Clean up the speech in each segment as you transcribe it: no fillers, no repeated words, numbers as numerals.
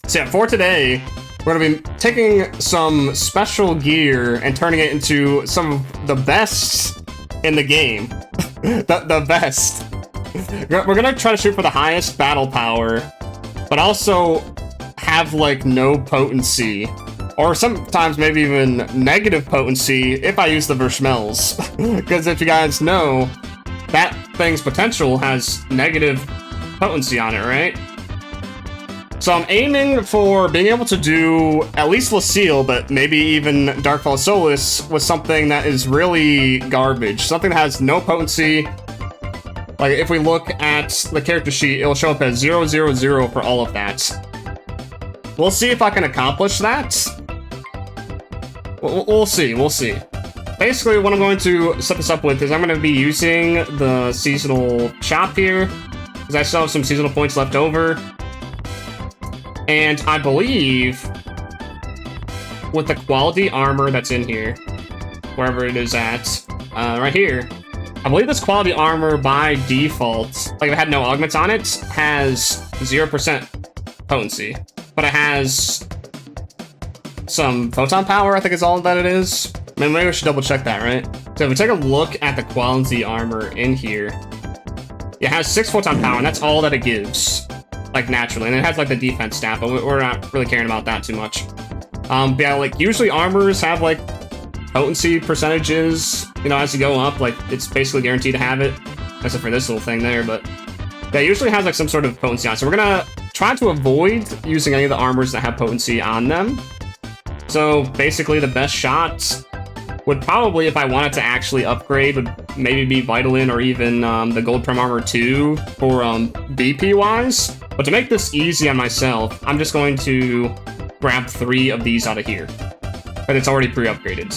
So yeah, for today, we're going to be taking some special gear and turning it into some of the best in the game. the best. We're going to try to shoot for the highest battle power, but also have, like, no potency. Or sometimes maybe even negative potency if I use the Verschmells. Because if you guys know, that thing's potential has negative potency on it, right? So I'm aiming for being able to do at least Leciel, but maybe even Darkfall Solus with something that is really garbage. Something that has no potency. Like, if we look at the character sheet, it'll show up as 000 for all of that. We'll see if I can accomplish that. We'll see. Basically, what I'm going to set this up with is I'm going to be using the seasonal shop here, because I still have some seasonal points left over. And I believe, with the quality armor that's in here, wherever it is at, right here, I believe this quality armor by default, like if it had no augments on it, has 0% potency, but it has some photon power, I think is all that it is. I mean, maybe we should double check that, right? So if we take a look at the quality armor in here, it has 6 photon power, and that's all that it gives, like, naturally. And it has, like, the defense stat, but we're not really caring about that too much. But yeah, like, usually armors have, like, potency percentages, you know, as you go up. Like, it's basically guaranteed to have it, except for this little thing there, but yeah, it usually has, like, some sort of potency on it. So we're gonna try to avoid using any of the armors that have potency on them. So basically the best shot would probably, if I wanted to actually upgrade, would maybe be Vitalin or even the Gold Prim Armor 2 for BP wise. But to make this easy on myself, I'm just going to grab 3 of these out of here. But it's already pre-upgraded.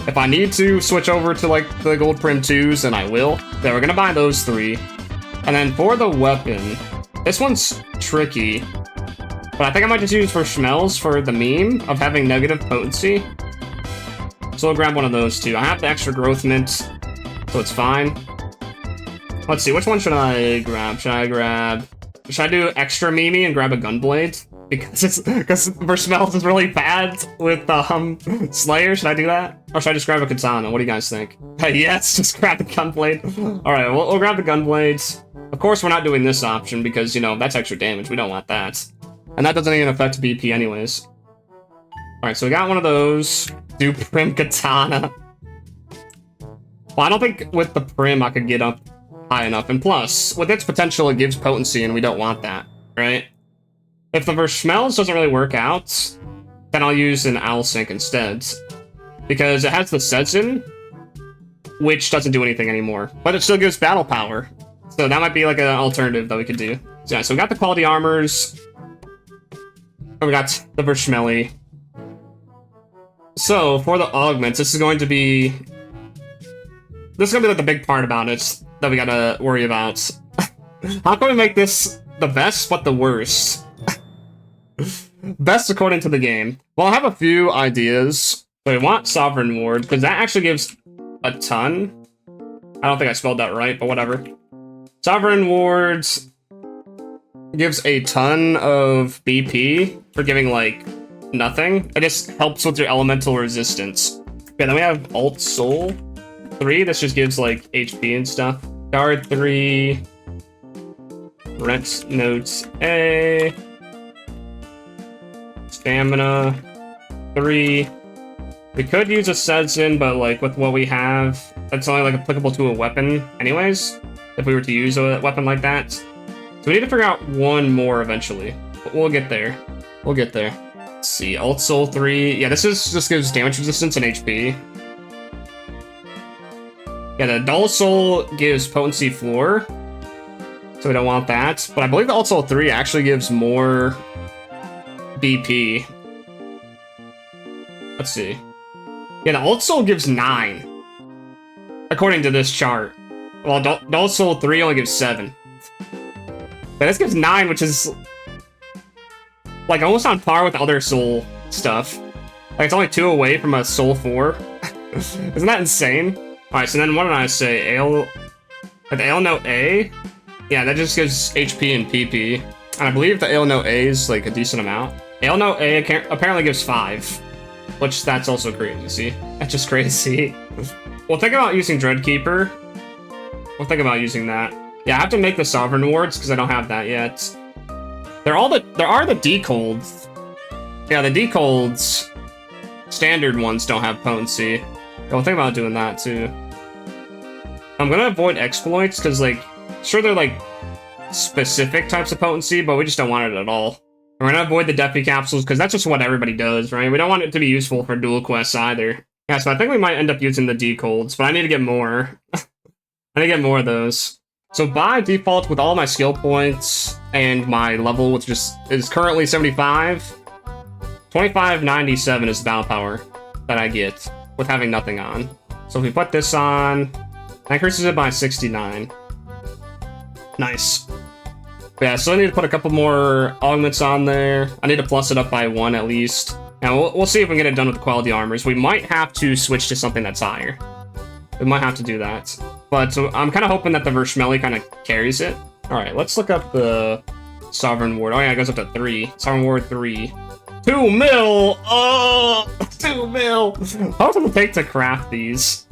If I need to switch over to like the Gold Prim 2s, then I will. Then we're gonna buy those 3. And then for the weapon, this one's tricky. But I think I might just use Verschmells for the meme of having negative potency. So we'll grab one of those too. I have the extra growth mint, so it's fine. Let's see, which one should I grab? Should I do extra meme and grab a gunblade? Because Verschmells is really bad with Slayer. Should I do that? Or should I just grab a katana? What do you guys think? Hey, yes, just grab the gunblade. Alright, we'll grab the gunblades. Of course, we're not doing this option because, you know, that's extra damage. We don't want that. And that doesn't even affect BP anyways. Alright, so we got one of those. Do Prim Katana. Well, I don't think with the Prim I could get up high enough. And plus, with its potential, it gives potency, and we don't want that, right? If the Verschmells doesn't really work out, then I'll use an Owl Sync instead. Because it has the Sedzin, which doesn't do anything anymore. But it still gives battle power. So that might be like an alternative that we could do. So yeah, so we got the quality armors. And we got the Verschmelli. So, for the augments, this is going to be like the big part about it that we gotta worry about. How can we make this the best, but the worst? Best according to the game. Well, I have a few ideas. So we want Sovereign Ward, because that actually gives a ton. I don't think I spelled that right, but whatever. Sovereign Wards gives a ton of BP for giving, like, nothing. It just helps with your elemental resistance. Okay, then we have Alt Soul 3. This just gives, like, HP and stuff. Guard 3. Rent Notes A. Stamina 3. We could use a Sedzin, but, like, with what we have, that's only, like, applicable to a weapon anyways, if we were to use a weapon like that. So we need to figure out one more eventually. But we'll get there. We'll get there. Let's see, Alt Soul 3. Yeah, this just gives damage resistance and HP. Yeah, the Dull Soul gives potency floor, so we don't want that. But I believe the Alt Soul 3 actually gives more BP. Let's see. Yeah, the Alt Soul gives 9, according to this chart. Well, Dull Soul 3 only gives 7. But this gives 9, which is like almost on par with other Soul stuff. Like it's only 2 away from a Soul 4. Isn't that insane? Alright, so then what did I say? The Ale Note A? Yeah, that just gives HP and PP. And I believe the Ale Note A is like a decent amount. Oh no, it apparently gives 5. Which, that's also crazy. That's just crazy. We'll think about using Dreadkeeper. We'll think about using that. Yeah, I have to make the Sovereign Wards, because I don't have that yet. There are the Decolds. Yeah, the Decolds standard ones don't have potency. Yeah, we'll think about doing that, too. I'm gonna avoid exploits, because, like, sure they're, like, specific types of potency, but we just don't want it at all. We're gonna avoid the Deathly Capsules, because that's just what everybody does, right? We don't want it to be useful for dual quests either. Yeah, so I think we might end up using the Decolds, but I need to get more. I need to get more of those. So by default, with all my skill points and my level, which is currently 75, 2597 is the battle power that I get with having nothing on. So if we put this on, that increases it by 69. Nice. But yeah, so I need to put a couple more augments on there. I need to plus it up by 1 at least. Now we'll see if we can get it done with the quality armors. We might have to switch to something that's higher. We might have to do that. But so I'm kind of hoping that the Verschmelly kind of carries it. Alright, let's look up the Sovereign Ward. Oh yeah, it goes up to 3. Sovereign Ward 3. 2 mil! Oh! 2 mil! How long does it take to craft these?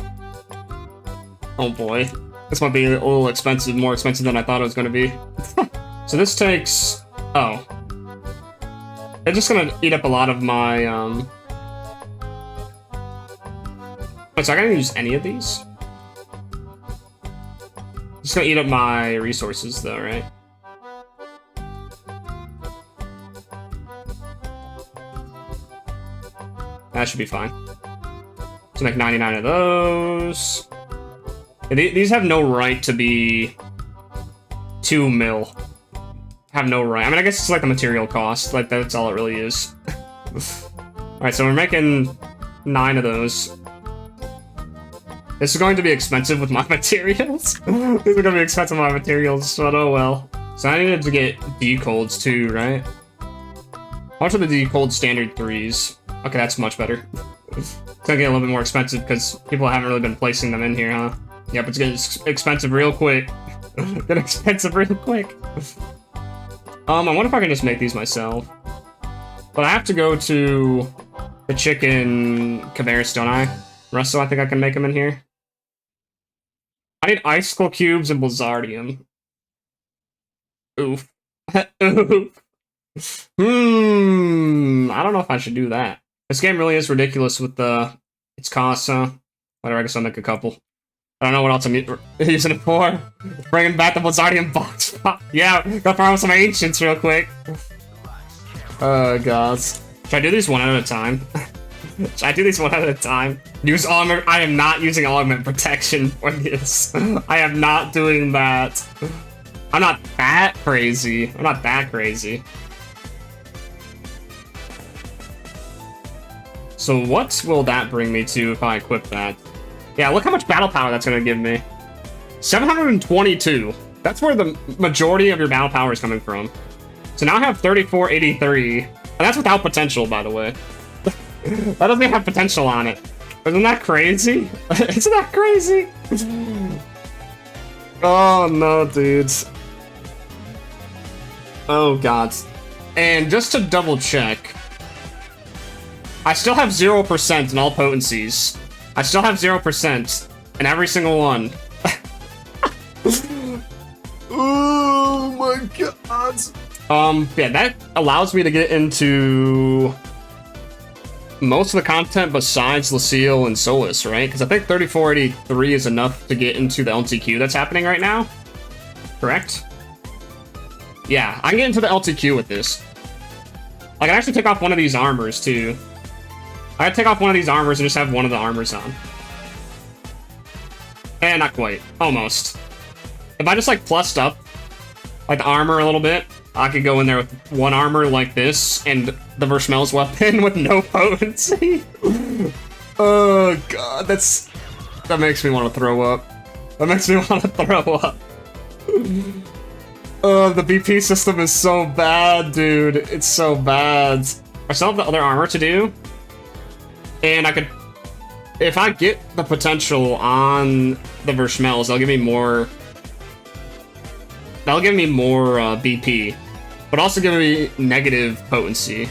Oh boy. This might be a little expensive, more expensive than I thought it was going to be. So this takes... Oh. It's just going to eat up a lot of my, Wait, so I can't use any of these? It's going to eat up my resources, though, right? That should be fine. So make 99 of those. These have no right to be 2 mil. Have no right. I mean, I guess it's like the material cost. Like, that's all it really is. Alright, so we're making 9 of those. This is going to be expensive with my materials. These are going to be expensive with my materials, but oh well. So I needed to get Decolds too, right? How much are the Decold Standard 3s? Okay, that's much better. It's gonna get a little bit more expensive because people haven't really been placing them in here, huh? Yep, it's getting expensive real quick. Get expensive real quick. I wonder if I can just make these myself. But I have to go to the chicken Caveris, don't I? Russell, I think I can make them in here. I need Icicle Cubes and Blizzardium. Oof. Oof. I don't know if I should do that. This game really is ridiculous with its costs, huh? Whatever, I guess I'll make a couple. I don't know what else I'm using it for. Bringing back the Blizzardium box. Yeah, go farm some Ancients real quick. Oh, God. Should I do these one at a time? Should I do these one at a time? Use Augment. I am not using Augment Protection for this. I am not doing that. I'm not that crazy. I'm not that crazy. So what will that bring me to if I equip that? Yeah, look how much battle power that's going to give me. 722. That's where the majority of your battle power is coming from. So now I have 3483. And that's without potential, by the way. That doesn't even have potential on it. Isn't that crazy? Isn't that crazy? Oh, no, dudes. Oh, God. And just to double check, I still have 0% in all potencies. I still have 0% in every single one. Oh my God. Yeah, that allows me to get into most of the content besides Leciel and Solus, right? Because I think 3483 is enough to get into the LTQ that's happening right now. Correct? Yeah, I can get into the LTQ with this. I can actually take off one of these armors, too. I can take off one of these armors and just have one of the armors on. And not quite. Almost. If I just, like, plussed up, like, the armor a little bit, I could go in there with one armor like this, and the Verschmel's weapon with no potency. Oh, God, that makes me want to throw up. That makes me want to throw up. Oh, the BP system is so bad, dude. It's so bad. I still have the other armor to do. And I could... If I get the potential on the Verschmel's, that'll give me more... That'll give me more BP. But also give me negative potency.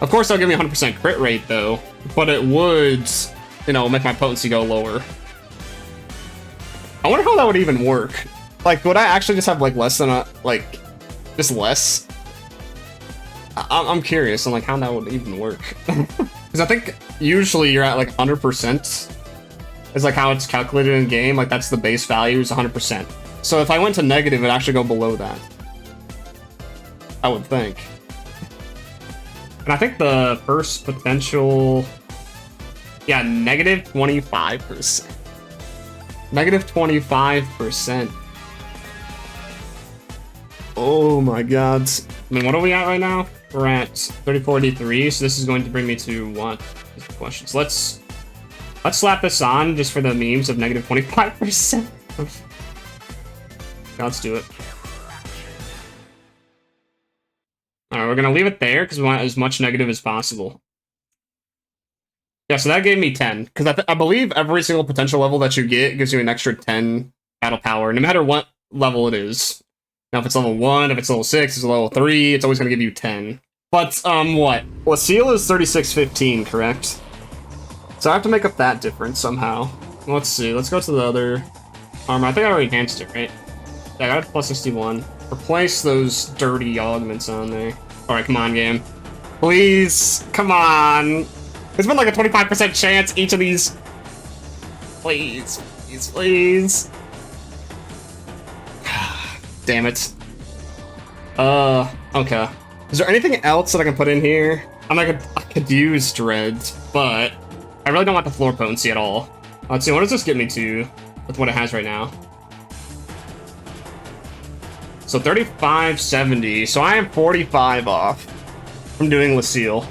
Of course, that'll give me 100% crit rate, though. But it would, you know, make my potency go lower. I wonder how that would even work. Like, would I actually just have, like, less than a, like, just less? I'm curious on, like, how that would even work. Because I think usually you're at, like, 100%. Is, like, how it's calculated in game. Like, that's the base value is 100%. So if I went to negative, it'd actually go below that. I would think. And I think the first potential... Yeah, negative 25%. Negative 25%. Oh my god. I mean, what are we at right now? We're at 3483, so this is going to bring me to what? Questions. Let's slap this on just for the memes of negative 25%. Let's do it. Alright, we're gonna leave it there because we want as much negative as possible. Yeah, so that gave me 10. Because I believe every single potential level that you get gives you an extra 10 battle power, no matter what level it is. Now, if it's level 1, if it's level 6, it's level 3, it's always gonna give you 10. But, what? Leciel is 3615, correct? So I have to make up that difference somehow. Let's see, let's go to the other armor. I think I already enhanced it, right? Yeah, I got it plus 61. Replace those dirty augments on there. Alright, come on, game. Please, come on. There's been like a 25% chance each of these. Please, please, please. Damn it. Okay. Is there anything else that I can put in here? I could use Dread, but I really don't want the floor potency at all. Let's see, what does this get me to with what it has right now? So 3570, so I am 45 off from doing Leciel.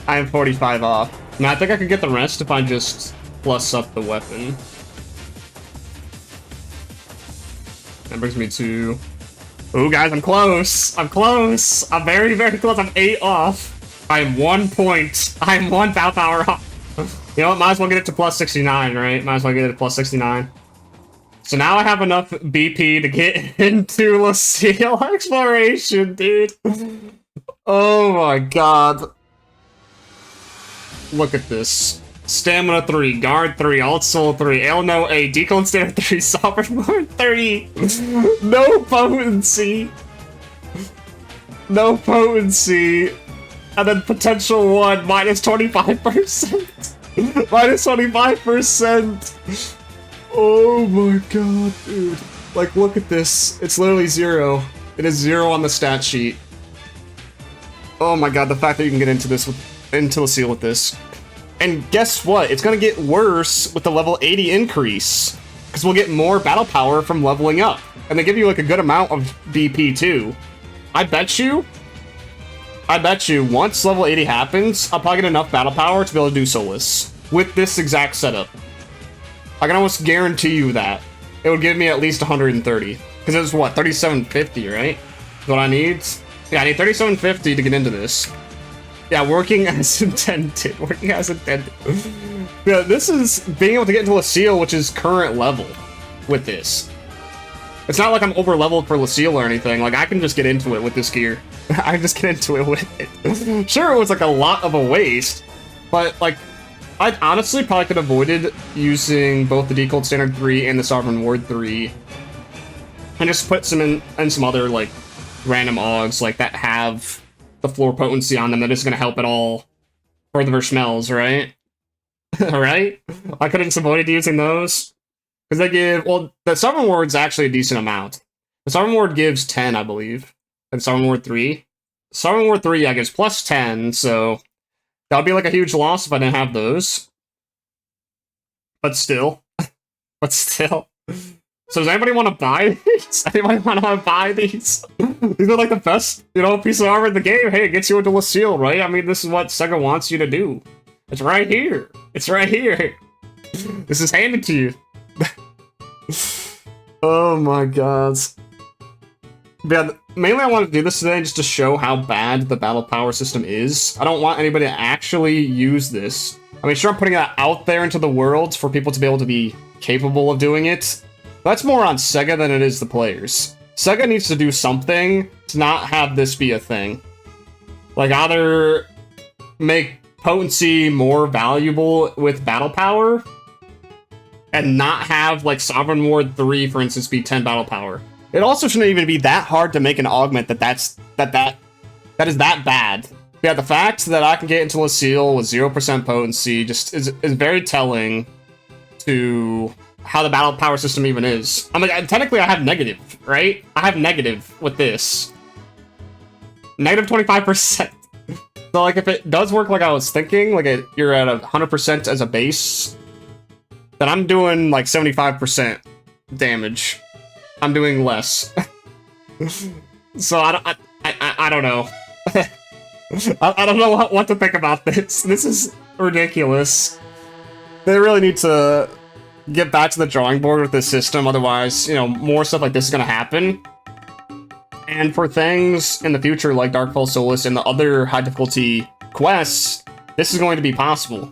I am 45 off. Now I think I could get the rest if I just plus up the weapon. That brings me to... Oh, guys, I'm close. I'm close. I'm very, very close. I'm 8 off. I am 1 point. I am 1 battle power off. You know what? Might as well get it to plus 69, right? Might as well get it to plus 69. So now I have enough BP to get into Leciel exploration, dude. Oh my god. Look at this. Stamina 3, Guard 3, Alt Soul 3, Ailno A, Decold Standard 3, Sovereign Lord 3. No potency. No potency. And then potential 1, minus 25%. Minus 25%. Oh my god, dude. Like, look at this. It's literally 0. It is 0 on the stat sheet. Oh my god, the fact that you can get into this into Leciel with this. And guess what? It's gonna get worse with the level 80 increase. Because we'll get more battle power from leveling up. And they give you like a good amount of BP too. I bet you once level 80 happens, I'll probably get enough battle power to be able to do Solus. With this exact setup. I can almost guarantee you that. It would give me at least 130. Because it's what, 3750, right? Is what I need? Yeah, I need 3750 to get into this. Yeah, working as intended. Working as intended. Yeah, this is being able to get into Leciel, which is current level with this. It's not like I'm over leveled for Leciel or anything. Like, I can just get into it with this gear. I can just get into it with it. Sure, it was like a lot of a waste, but like, I honestly probably could have avoided using both the Decold Standard 3 and the Sovereign Ward 3. And just put some in some other, like, random augs, like, that have the floor potency on them that is going to help it all for the Verschmells, right? Right? I could have avoided using those. Because they give... Well, the Sovereign Ward's actually a decent amount. The Sovereign Ward gives 10, I believe. And Sovereign Ward 3. Sovereign Ward 3, yeah, gives plus 10, so... That would be like a huge loss if I didn't have those. But still. But still. So does anybody want to buy these? Anybody want to buy these? These are like the best, you know, piece of armor in the game. Hey, it gets you into Leciel, right? I mean, this is what Sega wants you to do. It's right here. It's right here. This is handed to you. Oh my god. But yeah, mainly I want to do this today just to show how bad the battle power system is. I don't want anybody to actually use this. I mean, sure, I'm putting that out there into the world for people to be able to be capable of doing it. That's more on Sega than it is the players. Sega needs to do something to not have this be a thing. Like, either make potency more valuable with battle power and not have like Sovereign Ward 3, for instance, be 10 battle power. It also shouldn't even be that hard to make an augment that is that bad. Yeah, the fact that I can get into Leciel with 0% potency just is very telling to how the battle power system even is. I mean, technically I have negative, right? I have negative with this. Negative 25%. So, like, if it does work like I was thinking, like you're at 100% as a base, then I'm doing, like, 75% damage. I'm doing less. So, I don't know. I don't know what to think about this. This is ridiculous. They really need to get back to the drawing board with this system, otherwise, you know, more stuff like this is gonna happen. And for things in the future like Darkfall Solus and the other high difficulty quests, this is going to be possible.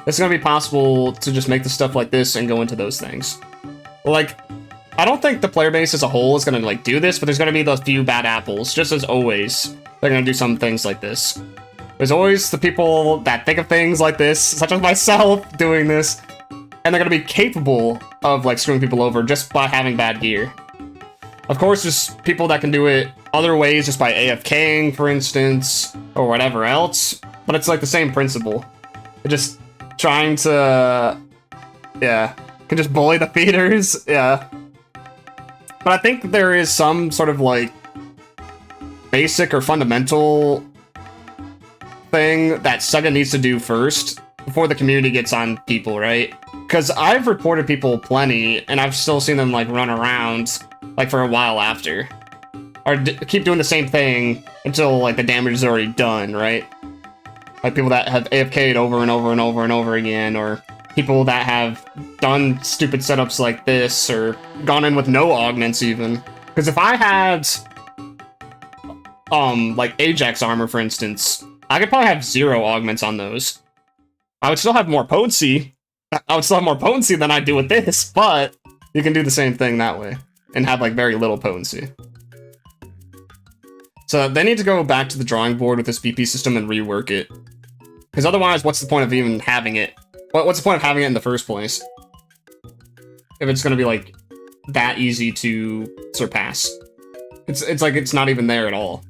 It's going to be possible to just make the stuff like this and go into those things. Like, I don't think the player base as a whole is going to, like, do this, but there's going to be those few bad apples, just as always. They're going to do some things like this. There's always the people that think of things like this, such as myself, doing this, and they're going to be capable of, like, screwing people over just by having bad gear. Of course, there's people that can do it other ways, just by AFKing, for instance, or whatever else, but it's like the same principle. They're just trying to, yeah, can just bully the feeders, yeah. But I think there is some sort of, like, basic or fundamental thing that Sega needs to do first before the community gets on people, right? Because I've reported people plenty, and I've still seen them, like, run around, like, for a while after. Or keep doing the same thing until, like, the damage is already done, right? Like, people that have AFK'd over and over and over and over again, or people that have done stupid setups like this, or gone in with no augments, even. Because if I had, like, Ajax armor, for instance, I could probably have 0 augments on those. I would still have more potency. I would still have more potency than I do with this, but you can do the same thing that way and have, like, very little potency. So they need to go back to the drawing board with this BP system and rework it. Because otherwise, what's the point of even having it? What's the point of having it in the first place? If it's going to be, like, that easy to surpass. It's like it's not even there at all.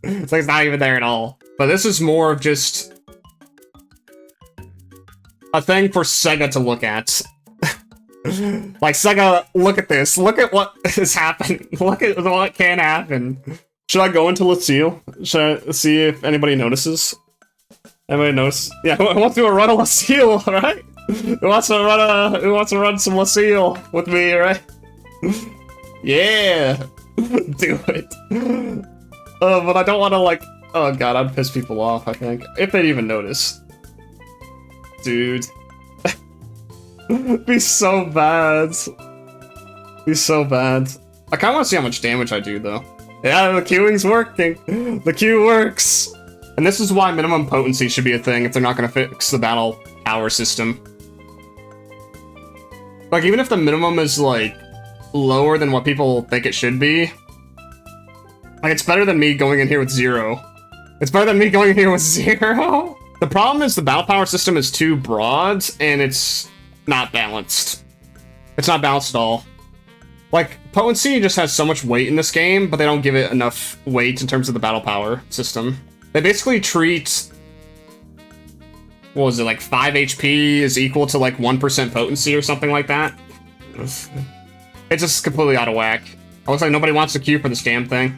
It's like it's not even there at all. But this is more of just a thing for Sega to look at. Like, Sega, look at this. Look at what is happening. Look at what can happen. Should I go into Leciel? Should I see if anybody notices? Anybody notice? Yeah, who wants to do a run of Leciel, right? Who wants to run some Leciel with me, right? Yeah! Do it. But I don't want to, like... Oh god, I'd piss people off, I think. If they'd even notice. Dude. Be so bad. Be so bad. I kinda want to see how much damage I do, though. Yeah, the queuing's working. The queue works. And this is why minimum potency should be a thing if they're not going to fix the battle power system. Like, even if the minimum is, like, lower than what people think it should be, like, it's better than me going in here with 0. It's better than me going in here with 0. The problem is the battle power system is too broad, and it's not balanced. It's not balanced at all. Like, potency just has so much weight in this game, but they don't give it enough weight in terms of the battle power system. They basically treat, what was it, like 5 HP is equal to like 1% potency or something like that. It's just completely out of whack. It looks like nobody wants to queue for this damn thing.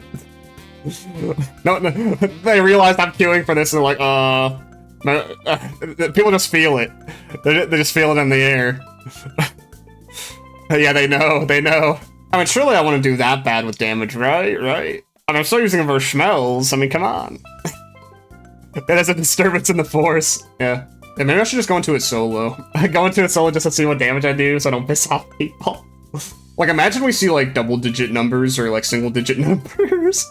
No, they realized I'm queuing for this and they're like, people just feel it. They just feel it in the air. Yeah, they know. I mean, surely I want to do that bad with damage, right? I mean, I'm still using them for schmells. I mean, come on. There's a disturbance in the force. Yeah, maybe I should just go into it solo. Go into it solo just to see what damage I do so I don't piss off people. Like, imagine we see, like, double-digit numbers or, like, single-digit numbers.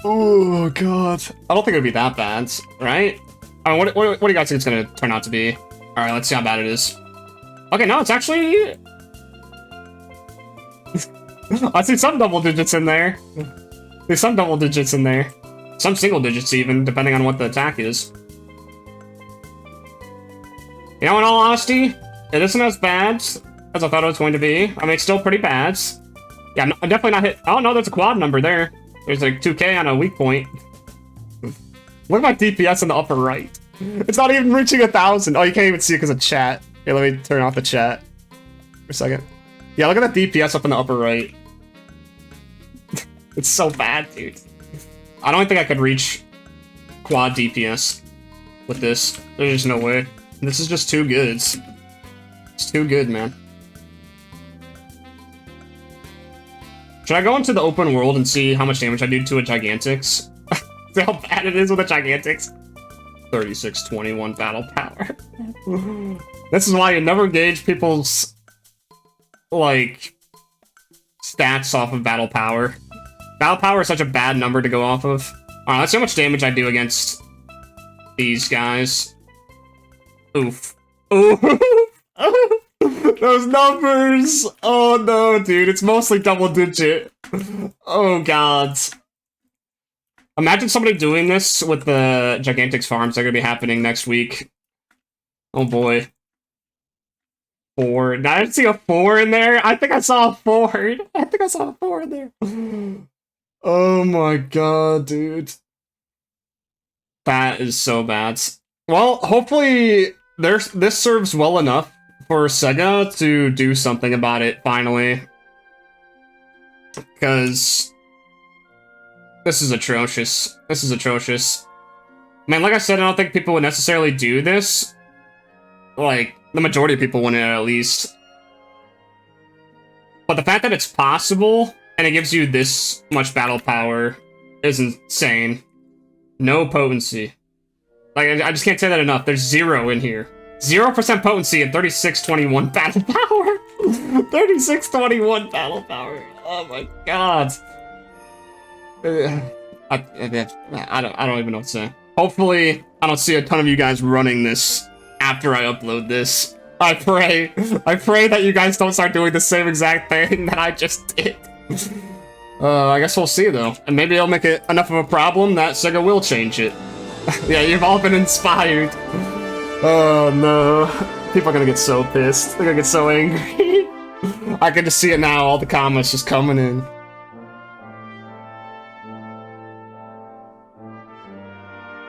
Oh, God. I don't think it would be that bad, right? I mean, what do you guys think it's going to turn out to be? Alright, let's see how bad it is. Okay, no, it's actually... I see some double digits in there. There's some double digits in there. Some single digits even, depending on what the attack is. You know, in all honesty, it isn't as bad as I thought it was going to be. I mean, it's still pretty bad. Yeah, I'm definitely not hit. Oh, no, there's a quad number there. There's like 2K on a weak point. Look at my DPS in the upper right. It's not even reaching 1,000. Oh, you can't even see it because of chat. Here, let me turn off the chat for a second. Yeah, look at that DPS up in the upper right. It's so bad, dude. I don't think I could reach quad DPS with this. There's just no way. This is just too good. It's too good, man. Should I go into the open world and see how much damage I do to a Gigantix? See how bad it is with a Gigantix? 3621 battle power. This is why you never gauge people's, like, stats off of battle power. Battle power is such a bad number to go off of. Alright, let's see how much damage I do against these guys. Oof. Oof. Those numbers! Oh no, dude, it's mostly double digit. Oh god. Imagine somebody doing this with the Gigantix farms that are gonna be happening next week. Oh boy. 4. Did I see a 4 in there? I think I saw a 4. I think I saw a 4 in there. Oh my god, dude. That is so bad. Well, hopefully this serves well enough for Sega to do something about it, finally. Because this is atrocious. This is atrocious. Man, like I said, I don't think people would necessarily do this. Like, the majority of people wouldn't, at least. But the fact that it's possible, and it gives you this much battle power, is insane. No potency. Like, I just can't say that enough. There's 0 in here. 0% potency and 3621 battle power. 3621 battle power. Oh my god. I don't even know what to say. Hopefully, I don't see a ton of you guys running this after I upload this. I pray that you guys don't start doing the same exact thing that I just did. I guess we'll see though. And maybe it'll make it enough of a problem that Sega will change it. Yeah, you've all been inspired. Oh no. People are gonna get so pissed. They're gonna get so angry. I can just see it now, all the comments just coming in.